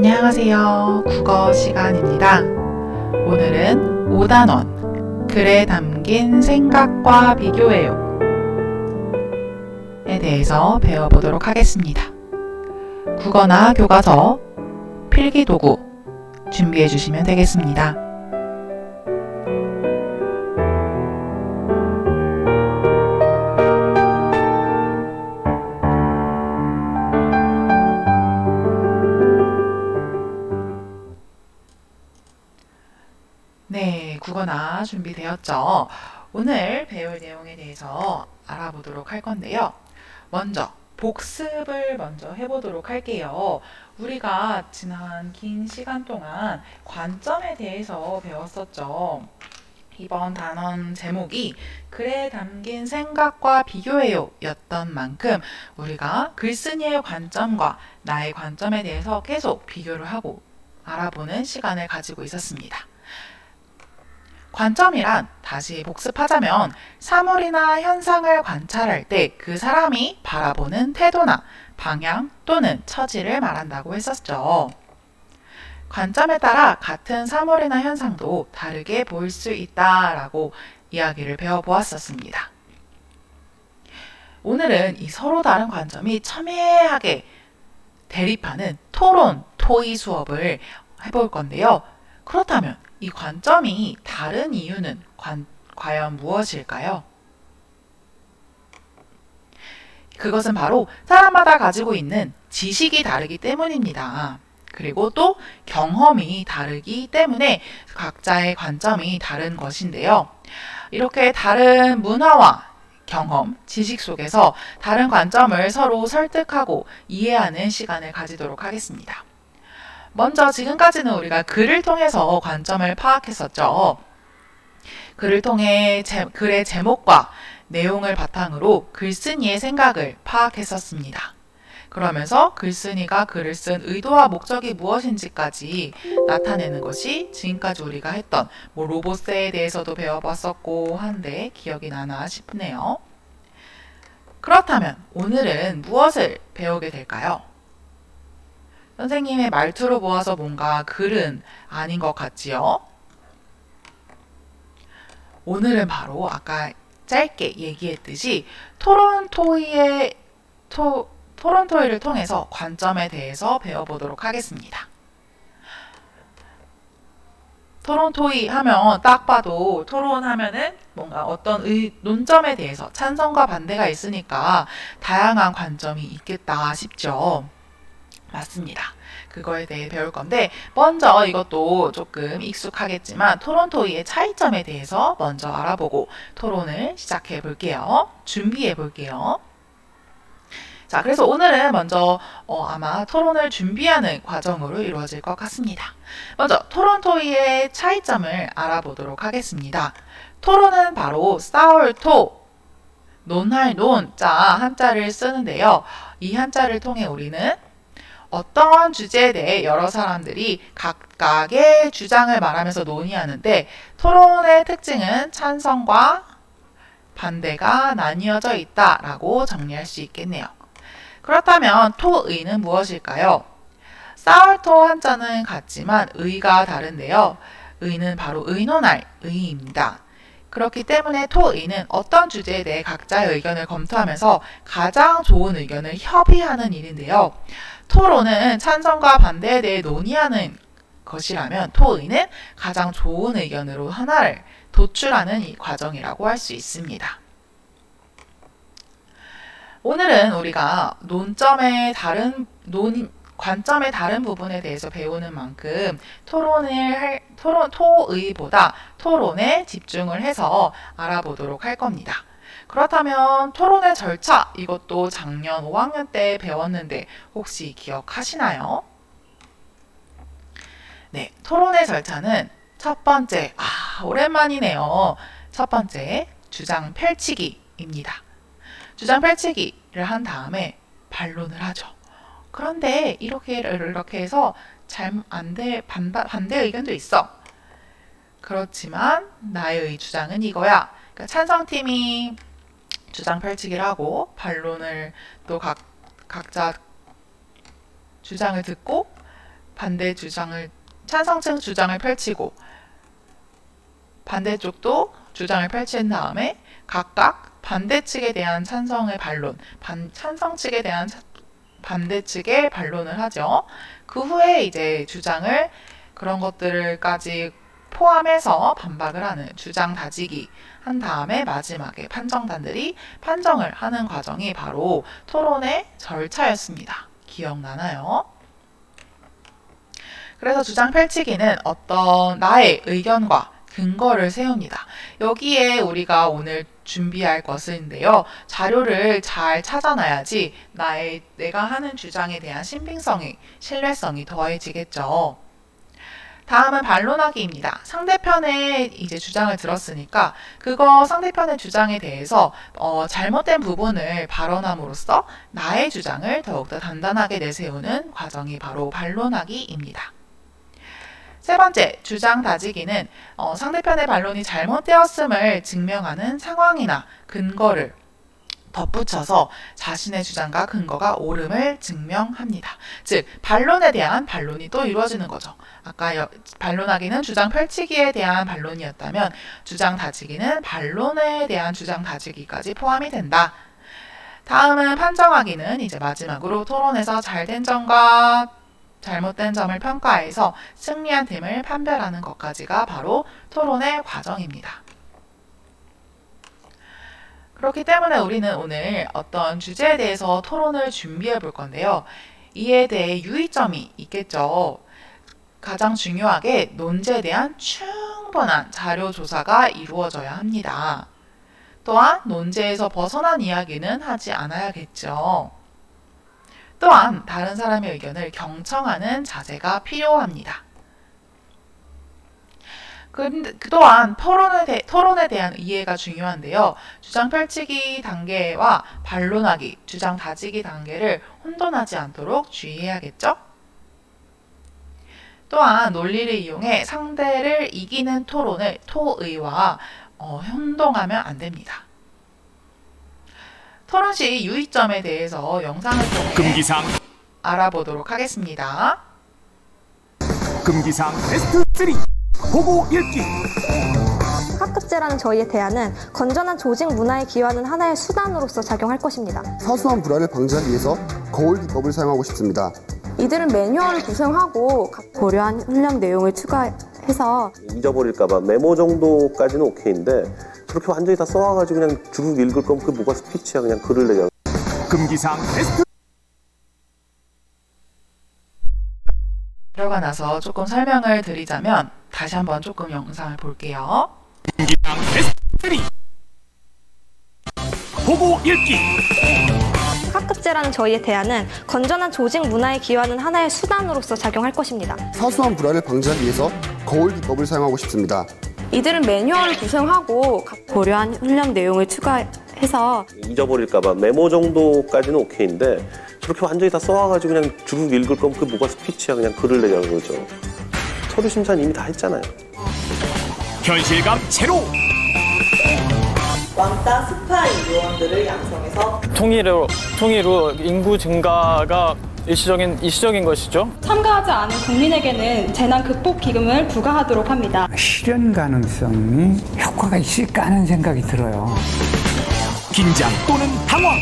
안녕하세요. 국어 시간입니다. 오늘은 5단원 글에 담긴 생각과 비교해요 에 대해서 배워보도록 하겠습니다. 국어나 교과서, 필기도구 준비해 주시면 되겠습니다. 네, 국어나 준비되었죠? 오늘 배울 내용에 대해서 알아보도록 할 건데요. 먼저 복습을 먼저 해보도록 할게요. 우리가 지난 긴 시간 동안 관점에 대해서 배웠었죠. 이번 단원 제목이 글에 담긴 생각과 비교해요 였던 만큼 우리가 글쓴이의 관점과 나의 관점에 대해서 계속 비교를 하고 알아보는 시간을 가지고 있었습니다. 관점이란 다시 복습하자면 사물이나 현상을 관찰할 때 그 사람이 바라보는 태도나 방향 또는 처지를 말한다고 했었죠. 관점에 따라 같은 사물이나 현상도 다르게 보일 수 있다라고 이야기를 배워보았었습니다. 오늘은 이 서로 다른 관점이 첨예하게 대립하는 토론, 토의 수업을 해볼 건데요. 그렇다면 이 관점이 다른 이유는 과연 무엇일까요? 그것은 바로 사람마다 가지고 있는 지식이 다르기 때문입니다. 그리고 또 경험이 다르기 때문에 각자의 관점이 다른 것인데요. 이렇게 다른 문화와 경험, 지식 속에서 다른 관점을 서로 설득하고 이해하는 시간을 가지도록 하겠습니다. 먼저 지금까지는 우리가 글을 통해서 관점을 파악했었죠. 글을 통해 글의 제목과 내용을 바탕으로 글쓴이의 생각을 파악했었습니다. 그러면서 글쓴이가 글을 쓴 의도와 목적이 무엇인지까지 나타내는 것이 지금까지 우리가 했던 로봇세에 대해서도 배워봤었고 한데 기억이 나나 싶네요. 그렇다면 오늘은 무엇을 배우게 될까요? 선생님의 말투로 보아서 뭔가 글은 아닌 것 같지요? 오늘은 바로 아까 짧게 얘기했듯이 토론 토의를 통해서 관점에 대해서 배워보도록 하겠습니다. 토론 토의 하면 딱 봐도 토론하면은 뭔가 어떤 논점에 대해서 찬성과 반대가 있으니까 다양한 관점이 있겠다 싶죠. 맞습니다. 그거에 대해 배울 건데 먼저 이것도 조금 익숙하겠지만 토론 토의의 차이점에 대해서 먼저 알아보고 토론을 시작해 볼게요. 준비해 볼게요. 자, 그래서 오늘은 먼저 아마 토론을 준비하는 과정으로 이루어질 것 같습니다. 먼저 토론 토의의 차이점을 알아보도록 하겠습니다. 토론은 바로 싸울 토, 논할 논자 한자를 쓰는데요. 이 한자를 통해 우리는 어떤 주제에 대해 여러 사람들이 각각의 주장을 말하면서 논의하는데 토론의 특징은 찬성과 반대가 나뉘어져 있다라고 정리할 수 있겠네요. 그렇다면 토의는 무엇일까요? 싸울 토 한자는 같지만 의가 다른데요. 의는 바로 의논할 의입니다. 그렇기 때문에 토의는 어떤 주제에 대해 각자의 의견을 검토하면서 가장 좋은 의견을 협의하는 일인데요. 토론은 찬성과 반대에 대해 논의하는 것이라면 토의는 가장 좋은 의견으로 하나를 도출하는 이 과정이라고 할 수 있습니다. 오늘은 우리가 관점의 다른 부분에 대해서 배우는 만큼 토의보다 토론에 집중을 해서 알아보도록 할 겁니다. 그렇다면 토론의 절차, 이것도 작년 5학년 때 배웠는데 혹시 기억하시나요? 네, 토론의 절차는 첫 번째, 오랜만이네요. 첫 번째, 주장 펼치기입니다. 주장 펼치기를 한 다음에 반론을 하죠. 그런데 이렇게 해서 반대 의견도 있어. 그렇지만 나의 주장은 이거야. 그러니까 찬성팀이 주장 펼치기를 하고 반론을 또 각자 주장을 듣고 찬성층 주장을 펼치고 반대쪽도 주장을 펼친 다음에 각각 반대 측에 대한 찬성의 반론, 찬성 측에 대한 반대 측의 반론을 하죠. 그 후에 이제 주장을 그런 것들까지 포함해서 반박을 하는 주장 다지기 한 다음에 마지막에 판정단들이 판정을 하는 과정이 바로 토론의 절차였습니다. 기억나나요? 그래서 주장 펼치기는 어떤 나의 의견과 근거를 세웁니다. 여기에 우리가 오늘 준비할 것인데요. 자료를 잘 찾아놔야지 내가 하는 주장에 대한 신뢰성이 더해지겠죠. 다음은 반론하기입니다. 상대편의 이제 주장을 들었으니까 상대편의 주장에 대해서 잘못된 부분을 발언함으로써 나의 주장을 더욱더 단단하게 내세우는 과정이 바로 반론하기입니다. 세 번째, 주장 다지기는 상대편의 반론이 잘못되었음을 증명하는 상황이나 근거를 덧붙여서 자신의 주장과 근거가 옳음을 증명합니다. 즉, 반론에 대한 반론이 또 이루어지는 거죠. 아까 반론하기는 주장 펼치기에 대한 반론이었다면 주장 다지기는 반론에 대한 주장 다지기까지 포함이 된다. 다음은 판정하기는 이제 마지막으로 토론에서 잘된 점과 잘못된 점을 평가해서 승리한 팀을 판별하는 것까지가 바로 토론의 과정입니다. 그렇기 때문에 우리는 오늘 어떤 주제에 대해서 토론을 준비해 볼 건데요. 이에 대해 유의점이 있겠죠. 가장 중요하게 논제에 대한 충분한 자료 조사가 이루어져야 합니다. 또한 논제에서 벗어난 이야기는 하지 않아야겠죠. 또한 다른 사람의 의견을 경청하는 자세가 필요합니다. 또한 토론에 대한 이해가 중요한데요. 주장 펼치기 단계와 반론하기, 주장 다지기 단계를 혼돈하지 않도록 주의해야겠죠? 또한 논리를 이용해 상대를 이기는 토론을 토의와 혼동하면 안 됩니다. 토론 시 유의점에 대해서 영상을 통해 금기상 알아보도록 하겠습니다. 금기상 베스트 3 보고 읽기. 학급제라는 저희의 대안은 건전한 조직 문화에 기여하는 하나의 수단으로서 작용할 것입니다. 사소한 불안을 방지하기 위해서 거울 기법을 사용하고 싶습니다. 이들은 매뉴얼을 구성하고 고려한 훈련 내용을 추가해서 잊어버릴까봐 메모 정도까지는 오케이인데 저렇게 완전히 다 써와가지고 그냥 쭉 읽을 거면 그게 뭐가 스피치야. 그냥 글을 내냐. 금기상 베스트 들어가 나서 조금 설명을 드리자면 다시 한번 조금 영상을 볼게요. 금기상 베스트 3 보고 읽기. 학급제라는 저희의 대안은 건전한 조직 문화에 기여하는 하나의 수단으로서 작용할 것입니다. 사소한 불안을 방지하기 위해서 거울 기법을 사용하고 싶습니다. 이들은 매뉴얼을 구성하고 고려한 훈련 내용을 추가해서 잊어버릴까봐 메모 정도까지는 오케이인데 저렇게 완전히 다 써와가지고 그냥 쭉 읽을 거면 그게 뭐가 스피치야. 그냥 글을 내냐는 거죠. 서류 심사는 이미 다 했잖아요. 현실감 제로. 왕따 스파이 요원들을 양성해서 통일로 인구 증가가 일시적인 것이죠. 참가하지 않은 국민에게는 재난 극복 기금을 부과하도록 합니다. 실현 가능성이 효과가 있을까 하는 생각이 들어요. 긴장 또는 당황.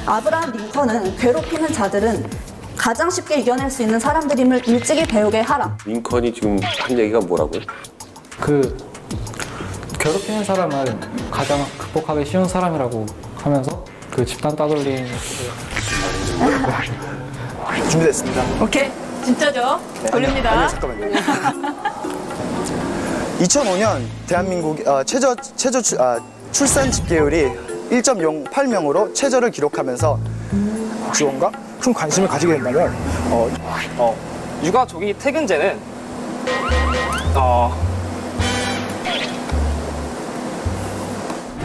아브라함 링컨은 괴롭히는 자들은 가장 쉽게 이겨낼 수 있는 사람들임을 일찍이 배우게 하라. 링컨이 지금 한 얘기가 뭐라고요? 괴롭히는 사람을 가장 극복하기 쉬운 사람이라고 하면서 집단 따돌림. 준비됐습니다. 오케이 진짜죠? 돌립니다. 잠깐만요. 2005년 대한민국 출산 집계율이 1.08명으로 최저를 기록하면서 지원과 큰 관심을 가지게 된다면 육아 조기 퇴근제는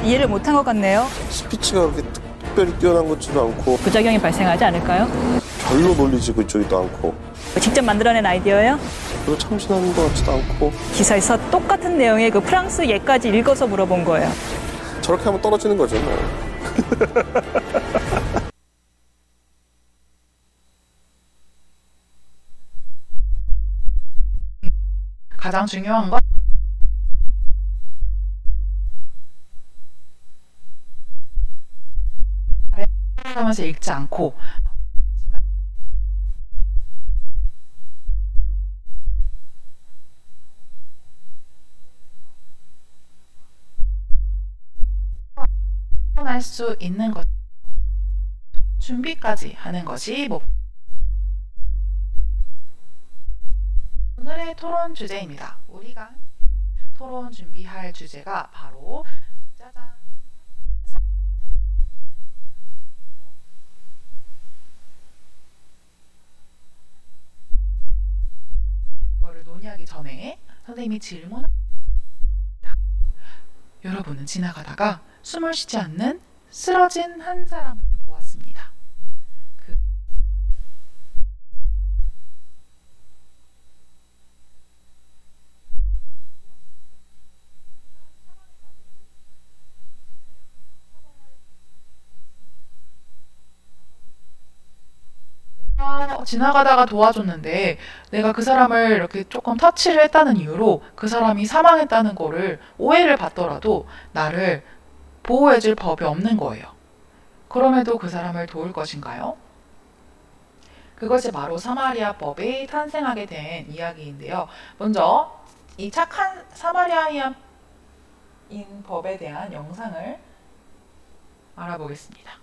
이해를 못한 것 같네요. 스피치가 그렇게 특별히 뛰어난 것 같지도 않고 부작용이 발생하지 않을까요? 별로 논리지고 있지도 않고 직접 만들어낸 아이디어예요? 그리고 참신한 것 같지도 않고 기사에서 똑같은 내용의 그 프랑스 예까지 읽어서 물어본 거예요. 저렇게 하면 떨어지는 거죠 뭐. 가장 중요한 건 하면서 읽지 않고 할 수 있는 것 준비까지 하는 것이 오늘의 토론 주제입니다. 우리가 토론 준비할 주제가 바로 짜잔 이거를 논의하기 전에 선생님이 질문을 여러분은 지나가다가 숨을 쉬지 않는 쓰러진 한 사람을 보았습니다. 지나가다가 도와줬는데 내가 그 사람을 이렇게 조금 터치를 했다는 이유로 그 사람이 사망했다는 거를 오해를 받더라도 나를 보호해줄 법이 없는 거예요. 그럼에도 그 사람을 도울 것인가요? 그것이 바로 사마리아법이 탄생하게 된 이야기인데요. 먼저 이 착한 사마리아인 법에 대한 영상을 알아보겠습니다.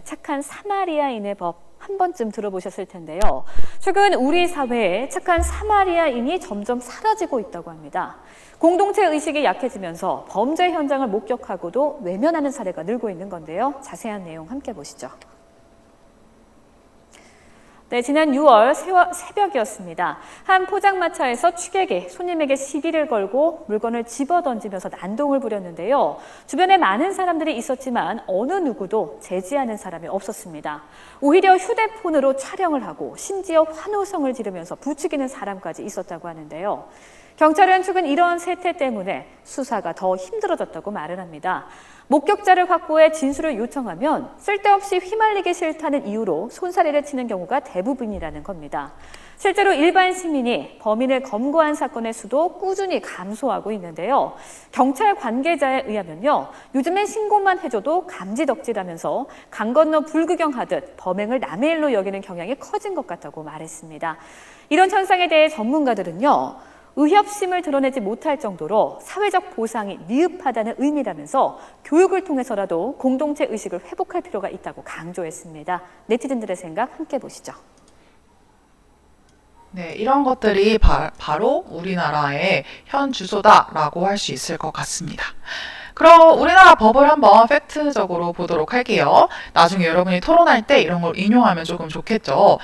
착한 사마리아인의 법 한 번쯤 들어보셨을 텐데요. 최근 우리 사회에 착한 사마리아인이 점점 사라지고 있다고 합니다. 공동체 의식이 약해지면서 범죄 현장을 목격하고도 외면하는 사례가 늘고 있는 건데요. 자세한 내용 함께 보시죠. 네, 지난 6월 새벽이었습니다. 한 포장마차에서 취객이 손님에게 시비를 걸고 물건을 집어던지면서 난동을 부렸는데요. 주변에 많은 사람들이 있었지만 어느 누구도 제지하는 사람이 없었습니다. 오히려 휴대폰으로 촬영을 하고 심지어 환호성을 지르면서 부추기는 사람까지 있었다고 하는데요. 경찰은 최근 이런 세태 때문에 수사가 더 힘들어졌다고 말을 합니다. 목격자를 확보해 진술을 요청하면 쓸데없이 휘말리기 싫다는 이유로 손사래를 치는 경우가 대부분이라는 겁니다. 실제로 일반 시민이 범인을 검거한 사건의 수도 꾸준히 감소하고 있는데요. 경찰 관계자에 의하면요. 요즘엔 신고만 해줘도 감지덕지라면서 강 건너 불구경하듯 범행을 남의 일로 여기는 경향이 커진 것 같다고 말했습니다. 이런 현상에 대해 전문가들은요. 의협심을 드러내지 못할 정도로 사회적 보상이 미흡하다는 의미라면서 교육을 통해서라도 공동체 의식을 회복할 필요가 있다고 강조했습니다. 네티즌들의 생각 함께 보시죠. 네, 이런 것들이 바로 우리나라의 현 주소다라고 할 수 있을 것 같습니다. 그럼 우리나라 법을 한번 팩트적으로 보도록 할게요. 나중에 여러분이 토론할 때 이런 걸 인용하면 조금 좋겠죠.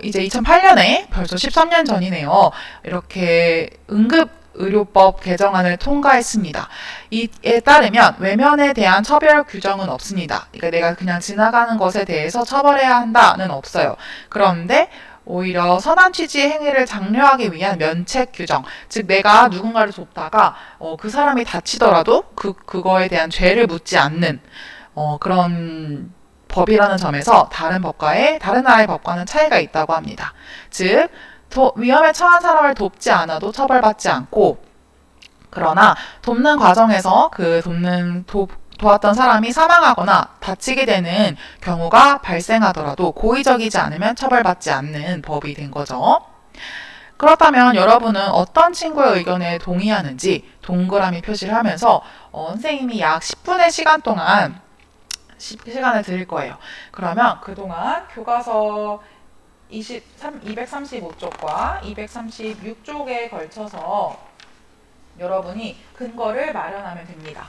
이제 2008년에 벌써 13년 전이네요. 이렇게 응급의료법 개정안을 통과했습니다. 이에 따르면 외면에 대한 처벌 규정은 없습니다. 그러니까 내가 그냥 지나가는 것에 대해서 처벌해야 한다는 없어요. 그런데 오히려 선한 취지의 행위를 장려하기 위한 면책 규정, 즉 내가 누군가를 돕다가 그 사람이 다치더라도 그거에 대한 죄를 묻지 않는 그런 법이라는 점에서 다른 나라의 법과는 차이가 있다고 합니다. 즉 위험에 처한 사람을 돕지 않아도 처벌받지 않고, 그러나 돕는 과정에서 도왔던 사람이 사망하거나 다치게 되는 경우가 발생하더라도 고의적이지 않으면 처벌받지 않는 법이 된 거죠. 그렇다면 여러분은 어떤 친구의 의견에 동의하는지 동그라미 표시를 하면서 선생님이 약 10분의 시간 동안 시간을 드릴 거예요. 그러면 그동안 교과서 235쪽과 236쪽에 걸쳐서 여러분이 근거를 마련하면 됩니다.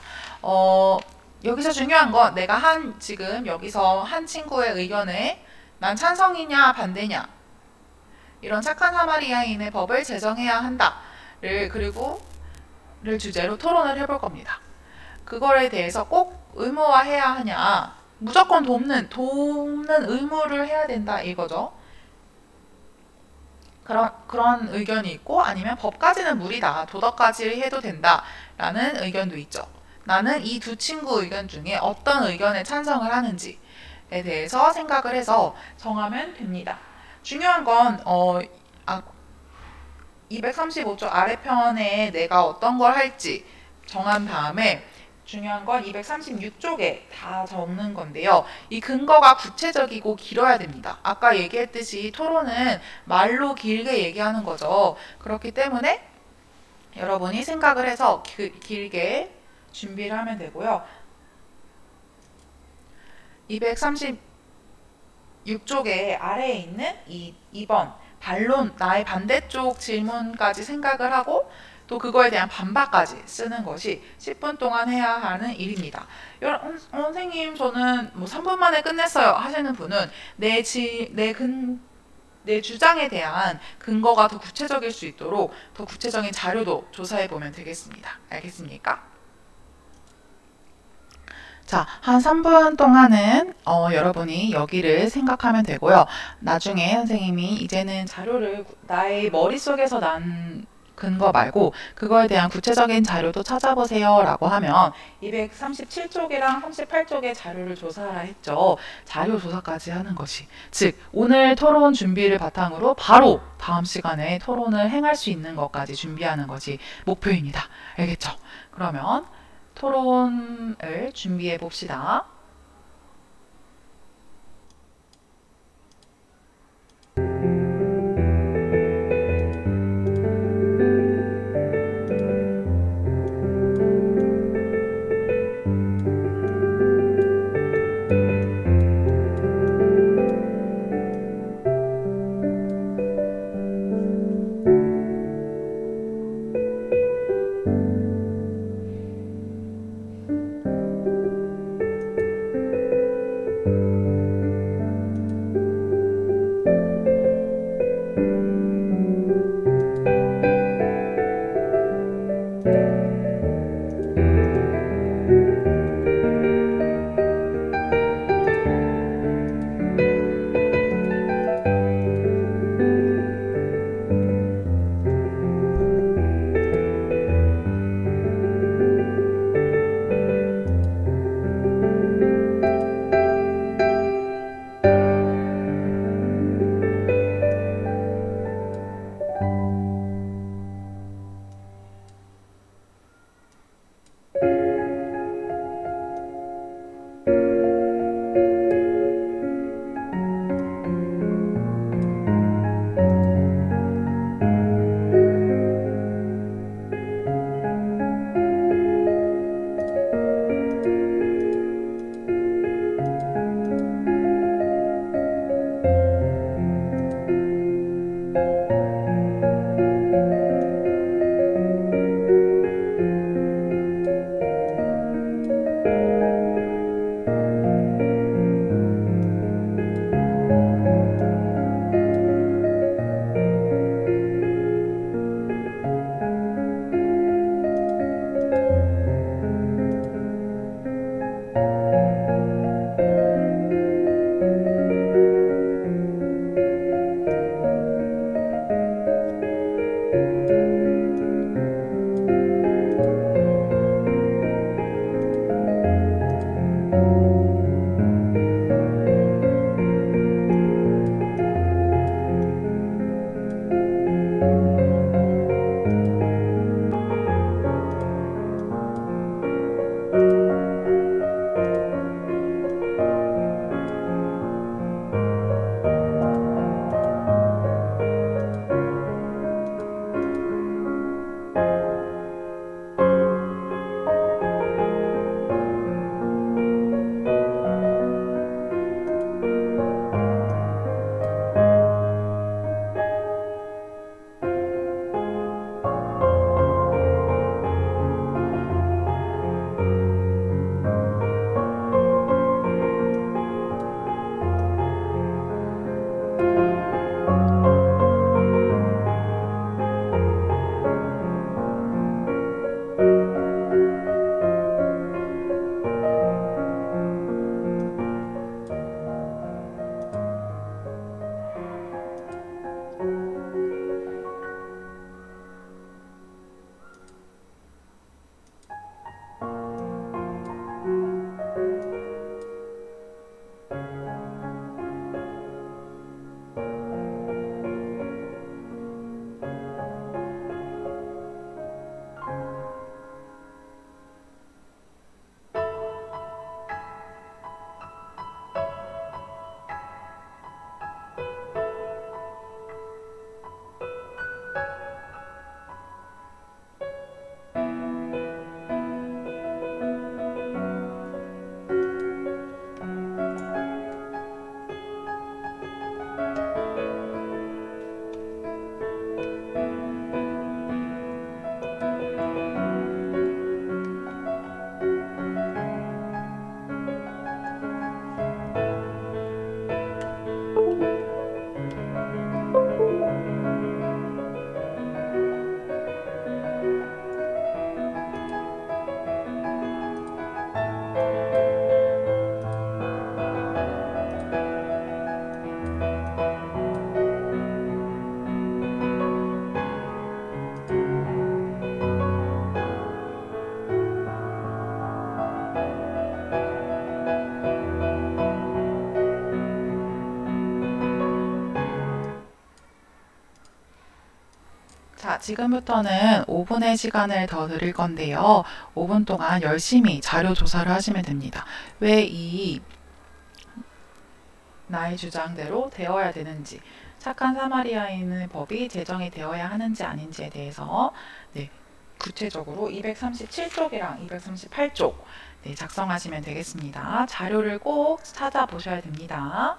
여기서 중요한 건 내가 지금 여기서 한 친구의 의견에 난 찬성이냐 반대냐, 이런 착한 사마리아인의 법을 제정해야 한다를 주제로 토론을 해볼 겁니다. 그거에 대해서 꼭 의무화해야 하냐, 무조건 돕는 의무를 해야 된다 이거죠. 그런 의견이 있고, 아니면 법까지는 무리다, 도덕까지 해도 된다라는 의견도 있죠. 나는 이 두 친구 의견 중에 어떤 의견에 찬성을 하는지에 대해서 생각을 해서 정하면 됩니다. 중요한 건 235쪽 아래편에 내가 어떤 걸 할지 정한 다음에 중요한 건 236쪽에 다 적는 건데요. 이 근거가 구체적이고 길어야 됩니다. 아까 얘기했듯이 토론은 말로 길게 얘기하는 거죠. 그렇기 때문에 여러분이 생각을 해서 길게 준비를 하면 되고요. 236쪽에 아래에 있는 이 2번 반론, 나의 반대쪽 질문까지 생각을 하고 또 그거에 대한 반박까지 쓰는 것이 10분 동안 해야 하는 일입니다. 선생님 저는 3분 만에 끝냈어요 하시는 분은 내 주장에 대한 근거가 더 구체적일 수 있도록 더 구체적인 자료도 조사해 보면 되겠습니다. 알겠습니까? 자, 한 3분 동안은 여러분이 여기를 생각하면 되고요. 나중에 선생님이 이제는 자료를 나의 머릿속에서 난 근거 말고 그거에 대한 구체적인 자료도 찾아보세요 라고 하면 237쪽이랑 38쪽의 자료를 조사하라 했죠. 자료 조사까지 하는 것이, 즉 오늘 토론 준비를 바탕으로 바로 다음 시간에 토론을 행할 수 있는 것까지 준비하는 것이 목표입니다. 알겠죠? 그러면 토론을 준비해 봅시다. 자, 지금부터는 5분의 시간을 더 드릴 건데요. 5분 동안 열심히 자료 조사를 하시면 됩니다. 왜 이 나의 주장대로 되어야 되는지, 착한 사마리아인의 법이 제정이 되어야 하는지 아닌지에 대해서 구체적으로 237쪽이랑 238쪽 작성하시면 되겠습니다. 자료를 꼭 찾아보셔야 됩니다.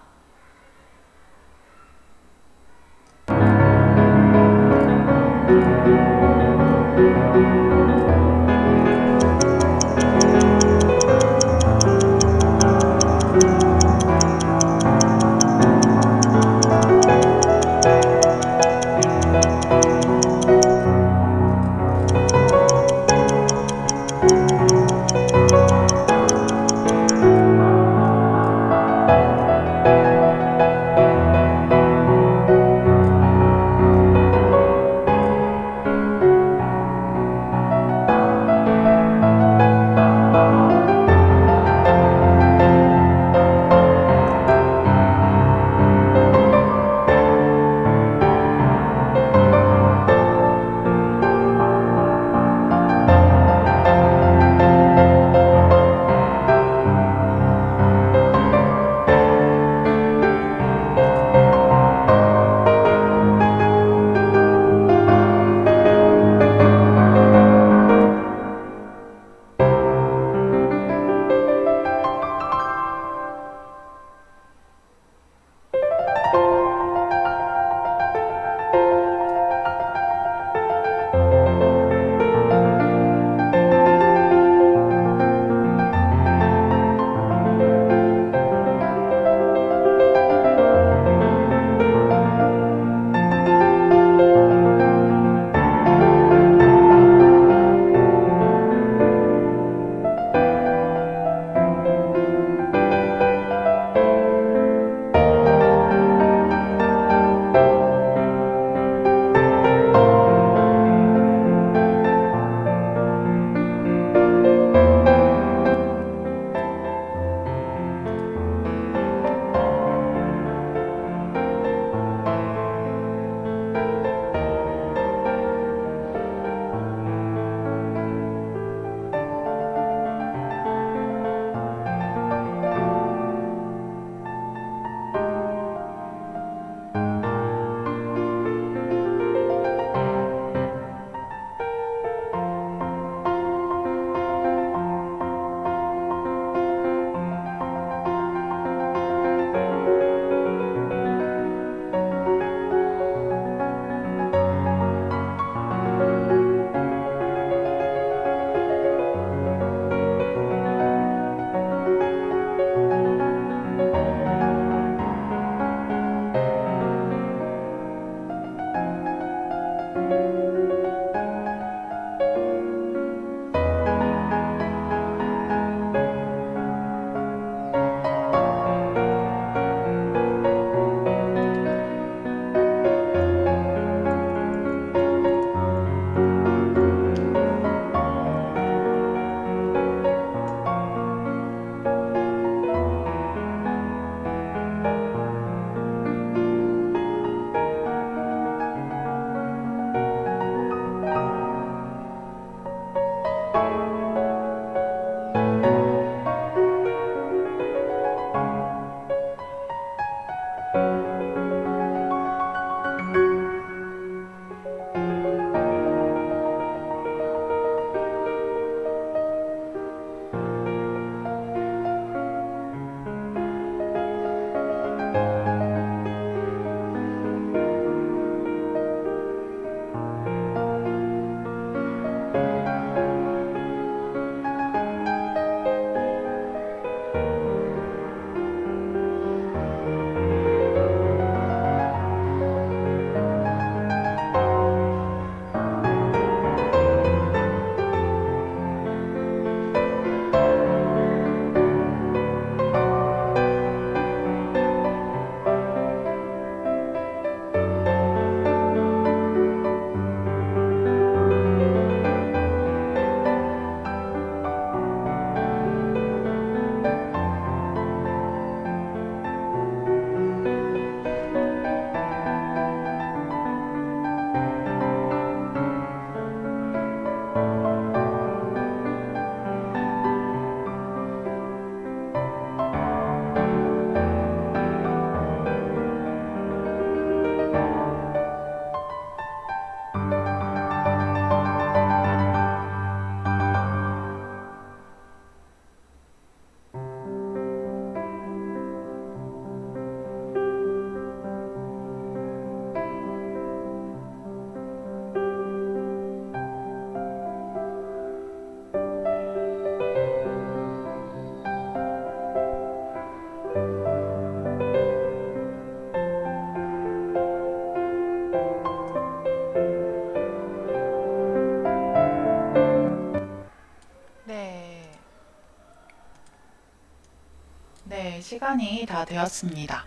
시간이 다 되었습니다.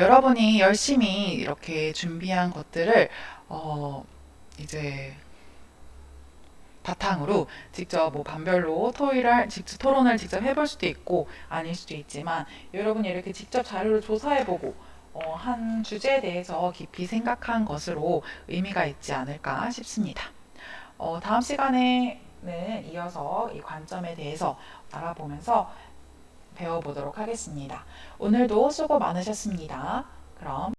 여러분이 열심히 이렇게 준비한 것들을 이제 바탕으로 직접 뭐 반별로 직접 토론을 직접 해볼 수도 있고 아닐 수도 있지만, 여러분이 이렇게 직접 자료를 조사해보고 한 주제에 대해서 깊이 생각한 것으로 의미가 있지 않을까 싶습니다. 다음 시간에는 이어서 이 관점에 대해서 알아보면서 배워보도록 하겠습니다. 오늘도 수고 많으셨습니다. 그럼